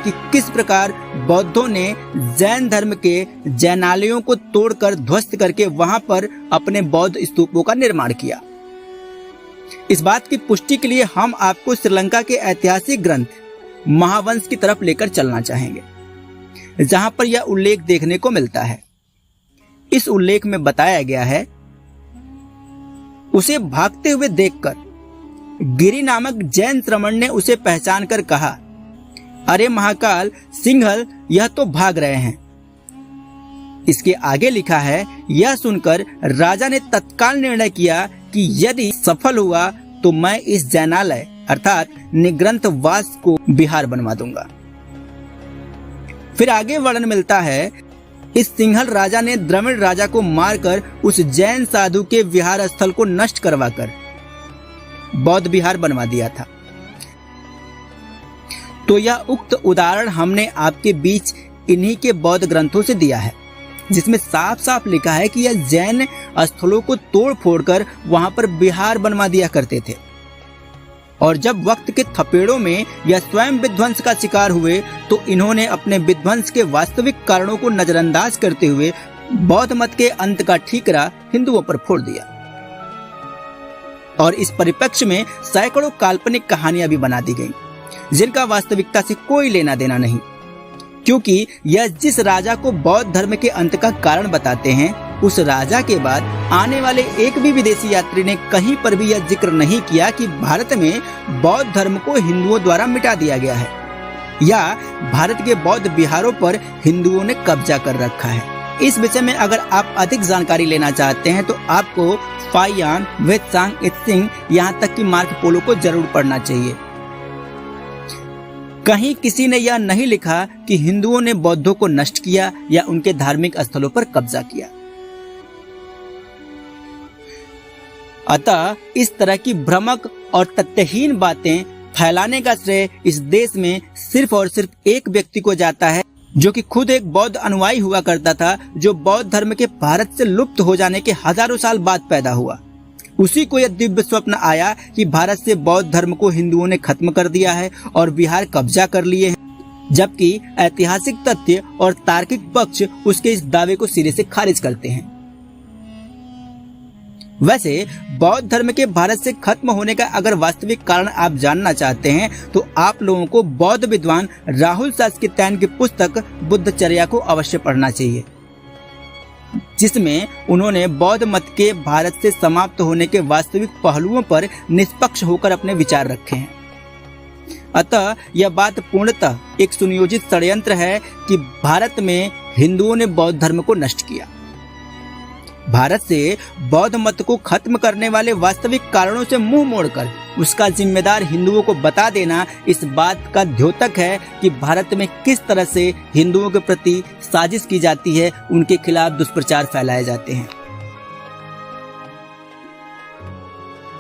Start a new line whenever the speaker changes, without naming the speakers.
कि किस प्रकार बौद्धों ने जैन धर्म के जैनालयों को तोड़कर ध्वस्त करके वहां पर अपने बौद्ध स्तूपों का निर्माण किया। इस बात की पुष्टि के लिए हम आपको श्रीलंका के ऐतिहासिक ग्रंथ महावंश की तरफ लेकर चलना चाहेंगे, जहां पर यह उल्लेख देखने को मिलता है। इस उल्लेख में बताया गया है, उसे भागते हुए देखकर गिरि नामक जैन श्रमण ने उसे पहचान कर कहा, अरे महाकाल सिंहल, यह तो भाग रहे हैं। इसके आगे लिखा है, यह सुनकर राजा ने तत्काल निर्णय किया कि यदि सफल हुआ तो मैं इस जैनालय अर्थात निग्रंथवास को विहार बनवा दूंगा। फिर आगे वर्णन मिलता है, इस सिंहल राजा ने द्रविड़ राजा को मारकर उस जैन साधु के विहार स्थल को नष्ट करवाकर बौद्ध विहार बनवा दिया था। तो यह उक्त उदाहरण हमने आपके बीच इन्हीं के बौद्ध ग्रंथों से दिया है, जिसमें साफ साफ लिखा है कि यह जैन स्थलों को तोड़ फोड़ कर वहां पर विहार बनवा दिया करते थे। और जब वक्त के थपेड़ों में यह स्वयं विध्वंस का शिकार हुए तो इन्होंने अपने विध्वंस के वास्तविक कारणों को नजरअंदाज करते हुए बौद्ध मत के अंत का ठीकरा हिंदुओं पर फोड़ दिया। और इस परिप्रेक्ष्य में सैकड़ों काल्पनिक कहानियां भी बना दी गईं, जिनका वास्तविकता से कोई लेना देना नहीं, क्योंकि यह जिस राजा को बौद्ध धर्म के अंत का कारण बताते हैं, उस राजा के बाद आने वाले एक भी विदेशी यात्री ने कहीं पर भी यह जिक्र नहीं किया कि भारत में बौद्ध धर्म को हिंदुओं द्वारा मिटा दिया गया है या भारत के बौद्ध विहारों पर हिंदुओं ने कब्जा कर रखा है। इस विषय में अगर आप अधिक जानकारी लेना चाहते हैं तो आपको फाइयान, वेत्सांग, इत्सिंग, यहाँ तक कि मार्को पोलो को जरूर पढ़ना चाहिए। कहीं किसी ने यह नहीं लिखा कि हिंदुओं ने बौद्धों को नष्ट किया या उनके धार्मिक स्थलों पर कब्जा किया। अतः इस तरह की भ्रामक और तथ्यहीन बातें फैलाने का श्रेय इस देश में सिर्फ और सिर्फ एक व्यक्ति को जाता है, जो कि खुद एक बौद्ध अनुयायी हुआ करता था, जो बौद्ध धर्म के भारत से लुप्त हो जाने के हजारों साल बाद पैदा हुआ। उसी को यह दिव्य स्वप्न आया कि भारत से बौद्ध धर्म को हिंदुओं ने खत्म कर दिया है और बिहार कब्जा कर लिए हैं, जबकि ऐतिहासिक तथ्य और तार्किक पक्ष उसके इस दावे को सिरे से खारिज करते हैं। वैसे बौद्ध धर्म के भारत से खत्म होने का अगर वास्तविक कारण आप जानना चाहते हैं तो आप लोगों को बौद्ध विद्वान राहुल सातकर्णी की पुस्तक बुद्धचर्या को अवश्य पढ़ना चाहिए, जिसमें उन्होंने बौद्ध मत के भारत से समाप्त होने के वास्तविक पहलुओं पर निष्पक्ष होकर अपने विचार रखे हैं। अतः यह बात पूर्णतः एक सुनियोजित षड्यंत्र है कि भारत में हिंदुओं ने बौद्ध धर्म को नष्ट किया। भारत से बौद्ध मत को खत्म करने वाले वास्तविक कारणों से मुंह मोड़कर उसका जिम्मेदार हिंदुओं को बता देना इस बात का द्योतक है कि भारत में किस तरह से हिंदुओं के प्रति साजिश की जाती है, उनके खिलाफ दुष्प्रचार फैलाए जाते हैं।